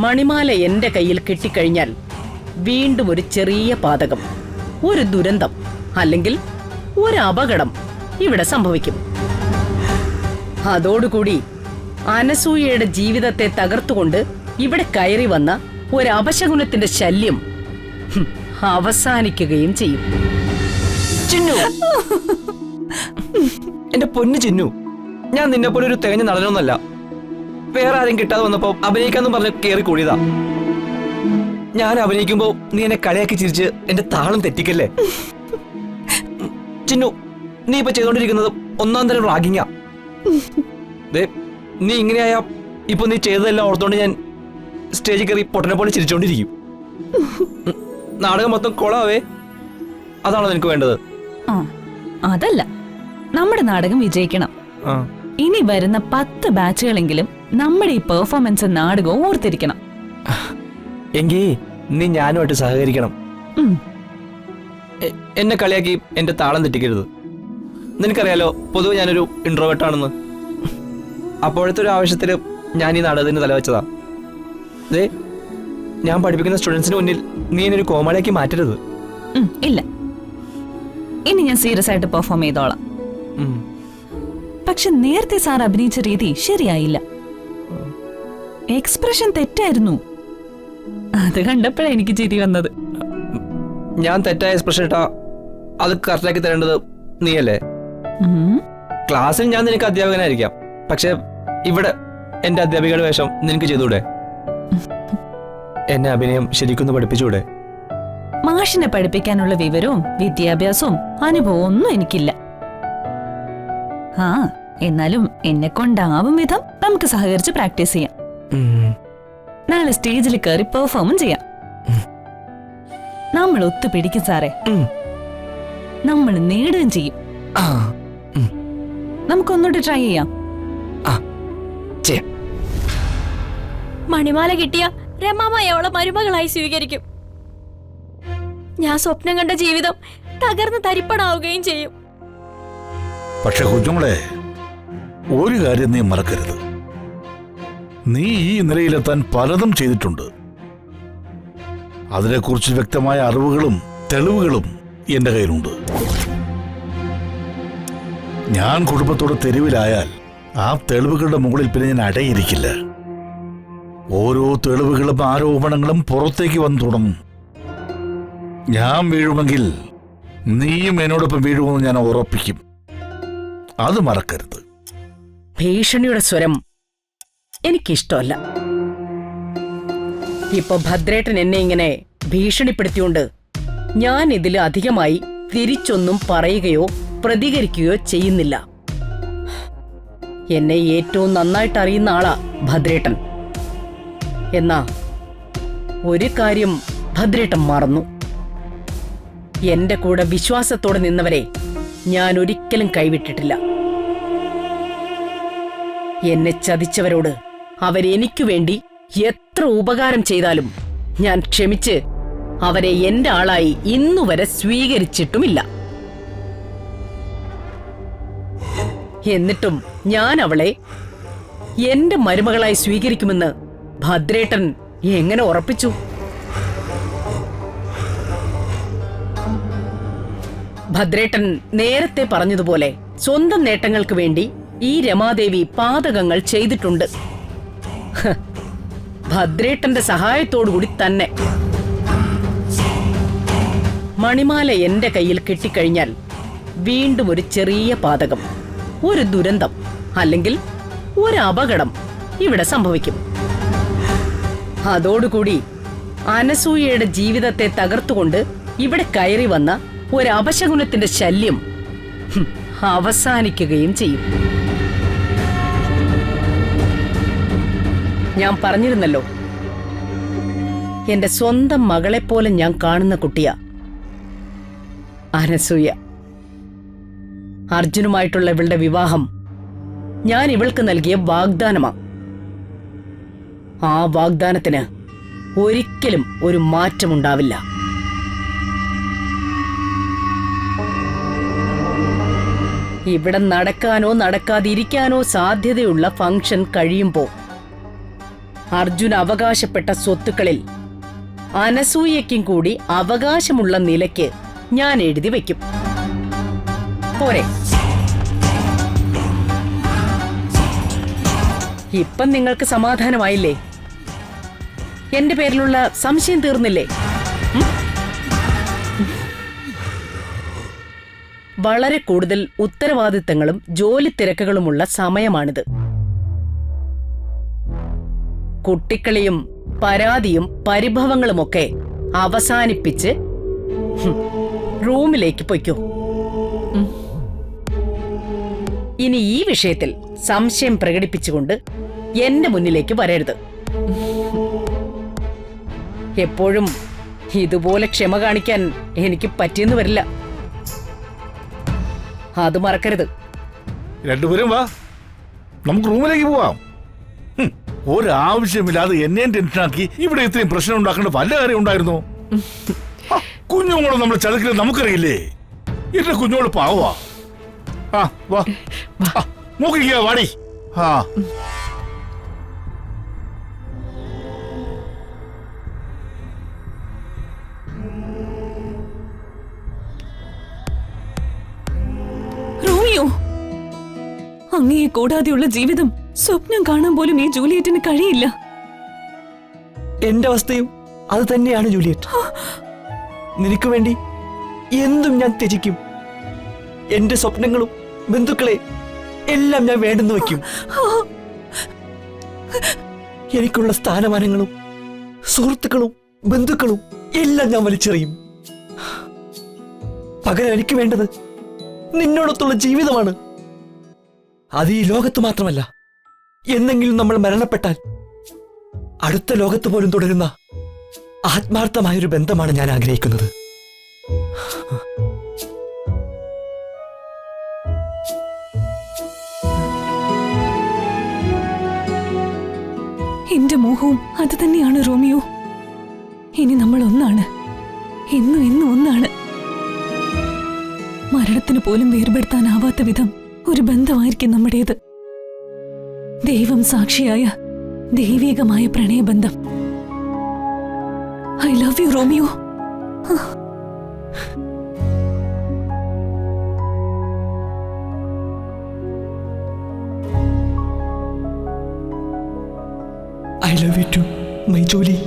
മണിമാല എന്റെ കയ്യിൽ കിട്ടിക്കഴിഞ്ഞാൽ വീണ്ടും ഒരു ചെറിയ പാതകം, ഒരു ദുരന്തം അല്ലെങ്കിൽ ഒരു അപകടം ഇവിടെ സംഭവിക്കും. അതോടുകൂടി അനസൂയയുടെ ജീവിതത്തെ തകർത്തുകൊണ്ട് ഇവിടെ കയറി വന്ന ഒരു അപശകുനത്തിന്റെ ശല്യം അവസാനിക്കുകയും ചെയ്യും. ചിന്നു, എന്റെ പൊന്നു ചിന്നു, ഞാൻ നിന്നെ പോലെ ഒരു തികഞ്ഞ നടനൊന്നല്ല. വേറെ ആരും കിട്ടാതെ വന്നപ്പോ അഭിനയിക്കാന്ന് പറഞ്ഞ് കേറി കൂടിയതാ. ഞാൻ അഭിനയിക്കുമ്പോ നീ എന്നെ കളിയാക്കി ചിരിച്ച് എന്റെ താളം തെറ്റിക്കല്ലേ. ചിന്നു, നീ ഇപ്പൊ ചെയ്തോണ്ടിരിക്കുന്നത് ഒന്നാം തരം റാഗിങ്ങാ. നീ ഇങ്ങനെയായ ഇപ്പൊ നീ ചെയ്തതെല്ലാം ഓർത്തോണ്ട് ഞാൻ സ്റ്റേജിൽ കയറി പൊട്ടനെ പോലെ ചിരിച്ചോണ്ടിരിക്കും. നാടകം മൊത്തം കൊളാവേ. അതാണോ നിനക്ക് വേണ്ടത്? അതല്ല, നമ്മുടെ നാടകം വിജയിക്കണം. ഇനി വരുന്ന 10 ബാച്ചുകളെങ്കിലും നമ്മുടെ ഈ പെർഫോമൻസ് നാടകവും ഓർത്തിരിക്കണം. എങ്കിൽ നീ ഞാനുമായിട്ട് സഹകരിക്കണം. എന്നെ കളിയാക്കി എന്റെ താളം തെറ്റിക്കരുത്. നിനക്കറിയാലോ, പൊതുവെ ഞാനൊരു ഇൻട്രോവേർട്ടാണെന്ന്. അപ്പോഴത്തെ ഒരു ആവശ്യത്തിന് ഞാൻ ഈ നാടകത്തിന് തലവെച്ചതാ. അതെ, ഞാൻ പഠിപ്പിക്കുന്ന സ്റ്റുഡൻസിന് മുന്നിൽ നീ എന്നൊരു കോമാളിയാക്കി മാറ്റരുത്. ഇല്ല, ഇനി ഞാൻ സീരിയസ് ആയിട്ട് പെർഫോം ചെയ്തോളാം. പക്ഷെ നേരത്തെ സാർ അഭിനയിച്ച രീതി ശരിയായില്ല. എക്സ്പ്രഷൻ തെറ്റായിരുന്നു. അത് കണ്ടപ്പോഴാണ് എനിക്ക് ചിരി വന്നത്. ഞാൻ തെറ്റായ എക്സ്പ്രഷൻ ഇട്ടാ അത് കറക്റ്റാക്കി തരേണ്ടത് നീയല്ലേ? ക്ലാസ്സിൽ ഞാൻ നിനക്ക് അധ്യാപകനായിരിക്കാം, പക്ഷെ ഇവിടെ എന്റെ അധ്യാപികയുടെ വേഷം നിനക്ക് ചെയ്തൂടെ? എന്നെ അഭിനയം ശരിക്കൊന്ന് പഠിപ്പിച്ചൂടെ? മാഷിനെ പഠിപ്പിക്കാനുള്ള വിവരവും വിദ്യാഭ്യാസവും അനുഭവവും ഒന്നും എനിക്കില്ല. എന്നാലും എന്നെ കൊണ്ടാവും വിധം നമുക്ക് സഹകരിച്ച് പ്രാക്ടീസ് ചെയ്യാം. നാളെ സ്റ്റേജിൽ കയറി പെർഫോമും ചെയ്യാം. നമ്മൾ ഒത്തുപിടിക്കും സാറേ, നമ്മൾ നേടുകയും ചെയ്യും. നമുക്കൊന്നുകൂടി ട്രൈ ചെയ്യാം. മണിമാല കിട്ടിയ രമാമ അവളെ മരുമകളായി സ്വീകരിക്കും. ഞാൻ സ്വപ്നം കണ്ട ജീവിതം തകർന്ന് തരിപ്പണാവുകയും ചെയ്യും. പക്ഷെ കുഞ്ഞുങ്ങളെ, ഒരു കാര്യം നീ മറക്കരുത്. നീ ഈ നിലയിലെത്താൻ പലതും ചെയ്തിട്ടുണ്ട്. അതിനെക്കുറിച്ച് വ്യക്തമായ അറിവുകളും തെളിവുകളും എന്റെ കയ്യിലുണ്ട്. ഞാൻ കുടുംബത്തോട് തെരുവിലായാൽ ആ തെളിവുകളുടെ മുകളിൽ പിന്നെ ഞാൻ അടയിരിക്കില്ല. ഓരോ തെളിവുകളും ആരോപണങ്ങളും പുറത്തേക്ക് വന്നു തുടങ്ങും. ഞാൻ വീഴുമെങ്കിൽ നീയും എന്നോടൊപ്പം വീഴുമെന്ന് ഞാൻ ഉറപ്പിക്കും. അത് മറക്കരുത്. ഭീഷണിയുടെ സ്വരം എനിക്കിഷ്ടമല്ല. ഇപ്പൊ ഭദ്രേട്ടൻ എന്നെ ഇങ്ങനെ ഭീഷണിപ്പെടുത്തിയോണ്ട് ഞാൻ ഇതിൽ അധികമായി തിരിച്ചൊന്നും പറയുകയോ പ്രതികരിക്കുകയോ ചെയ്യുന്നില്ല. എന്നെ ഏറ്റവും നന്നായിട്ട് അറിയുന്ന ആളാ ഭദ്രേട്ടൻ. എന്നാ ഒരു കാര്യം ഭദ്രേട്ടൻ മറന്നു. എന്റെ കൂടെ വിശ്വാസത്തോടെ നിന്നവരെ ഞാൻ ഒരിക്കലും കൈവിട്ടിട്ടില്ല. എന്നെ ചതിച്ചവരോട് അവരെനിക്കു വേണ്ടി എത്ര ഉപകാരം ചെയ്താലും ഞാൻ ക്ഷമിച്ച് അവരെ എന്റെ ആളായി ഇന്നുവരെ സ്വീകരിച്ചിട്ടുമില്ല. എന്നിട്ടും ഞാൻ അവളെ എന്റെ മരുമകളായി സ്വീകരിക്കുമെന്ന് ഭദ്രേട്ടൻ എങ്ങനെ ഉറപ്പിച്ചു? ഭദ്രേട്ടൻ നേരത്തെ പറഞ്ഞതുപോലെ സ്വന്തം നേട്ടങ്ങൾക്ക് വേണ്ടി ഈ രമാദേവി പാതകങ്ങൾ ചെയ്തിട്ടുണ്ട്. ഭദ്രേട്ടന്റെ സഹായത്തോടുകൂടി തന്നെ. മണിമാല എന്റെ കയ്യിൽ കിട്ടിക്കഴിഞ്ഞാൽ വീണ്ടും ഒരു ചെറിയ പാതകം, ഒരു ദുരന്തം അല്ലെങ്കിൽ ഒരു അപകടം ഇവിടെ സംഭവിക്കും. അതോടുകൂടി അനസൂയയുടെ ജീവിതത്തെ തകർത്തുകൊണ്ട് ഇവിടെ കയറി വന്ന ഒരു അപശകുനത്തിന്റെ ശല്യം അവസാനിക്കുകയും ചെയ്യും. ഞാൻ പറഞ്ഞിരുന്നല്ലോ, എന്റെ സ്വന്തം മകളെപ്പോലെ ഞാൻ കാണുന്ന കുട്ടിയാ അനസൂയ. അർജുനുമായിട്ടുള്ള ഇവളുടെ വിവാഹം ഞാൻ ഇവൾക്ക് നൽകിയ വാഗ്ദാനമാ. ആ വാഗ്ദാനത്തിന് ഒരിക്കലും ഒരു മാറ്റമുണ്ടാവില്ല. ഇവിടെ നടക്കാനോ നടക്കാതിരിക്കാനോ സാധ്യതയുള്ള ഫംഗ്ഷൻ കഴിയുമ്പോ അർജുൻ അവകാശപ്പെട്ട സ്വത്തുക്കളിൽ അനസൂയയ്ക്കും കൂടി അവകാശമുള്ള നിലയ്ക്ക് ഞാൻ എഴുതി വയ്ക്കും. പോരെ? ഇപ്പം നിങ്ങൾക്ക് സമാധാനമായില്ലേ? എന്റെ പേരിലുള്ള സംശയം തീർന്നില്ലേ? വളരെ കൂടുതൽ ഉത്തരവാദിത്തങ്ങളും ജോലി തിരക്കുകളുമുള്ള സമയമാണിത്. കുട്ടിക്കളിയും പരാതിയും പരിഭവങ്ങളുമൊക്കെ അവസാനിപ്പിച്ച് റൂമിലേക്ക് പൊയ്ക്കോ. ഇനി ഈ വിഷയത്തിൽ സംശയം പ്രകടിപ്പിച്ചുകൊണ്ട് എന്റെ മുന്നിലേക്ക് വരരുത്. എപ്പോഴും ഇതുപോലെ ക്ഷമ കാണിക്കാൻ എനിക്ക് പറ്റിയെന്ന് വരില്ല. അത് മറക്കരുത്. രണ്ടുപേരും വാ, നമുക്ക് റൂമിലേക്ക് പോവാം. ഒരാവശ്യമില്ലാതെ എന്നെയും ടെൻഷനാക്കി ഇവിടെ ഇത്രയും പ്രശ്നം ഉണ്ടാക്കേണ്ട വല്ല കാര്യം ഉണ്ടായിരുന്നോ? കുഞ്ഞുങ്ങളെ നമ്മൾ ചതുക്കില്ല, നമുക്കറിയില്ലേ? എന്റെ കുഞ്ഞോട് പാവാ. ആ വാ, നോക്കിക്കാ വാടി. ആ റോമിയോ, അങ്ങയെ കൂടാതെയുള്ള ജീവിതം സ്വപ്നം കാണാൻ പോലും ഈ ജൂലിയറ്റിന് കഴിയില്ല. എന്റെ അവസ്ഥയും അത് തന്നെയാണ് ജൂലിയറ്റ്. നിനക്ക് വേണ്ടി എന്തും ഞാൻ ത്യജിക്കും. എന്റെ സ്വപ്നങ്ങളും ബന്ധുക്കളെ എല്ലാം ഞാൻ വേണ്ടെന്ന് വയ്ക്കും. എനിക്കുള്ള സ്ഥാനമാനങ്ങളും സുഹൃത്തുക്കളും ബന്ധുക്കളും എല്ലാം ഞാൻ വലിച്ചെറിയും. പകരം എനിക്ക് വേണ്ടത് നിന്നോടൊത്തുള്ള ജീവിതമാണ്. അത് ഈ ലോകത്ത് മാത്രമല്ല, എന്നെങ്കിലും നമ്മൾ മരണപ്പെട്ടാൽ അടുത്ത ലോകത്ത് പോലും തുടരുന്ന ആത്മാർത്ഥമായൊരു ബന്ധമാണ് ഞാൻ ആഗ്രഹിക്കുന്നത്. എന്റെ മോഹവും അത് തന്നെയാണ് റോമിയോ. ഇനി നമ്മൾ ഒന്നാണ്, എന്നും ഒന്നാണ്. മരണത്തിന് പോലും വേർപെടുത്താനാവാത്ത വിധം ഒരു ബന്ധമായിരിക്കും നമ്മുടേത്. ദൈവം സാക്ഷിയായ ദൈവികമായ പ്രണയബന്ധം. I love you Romeo. I love you too, my Julie.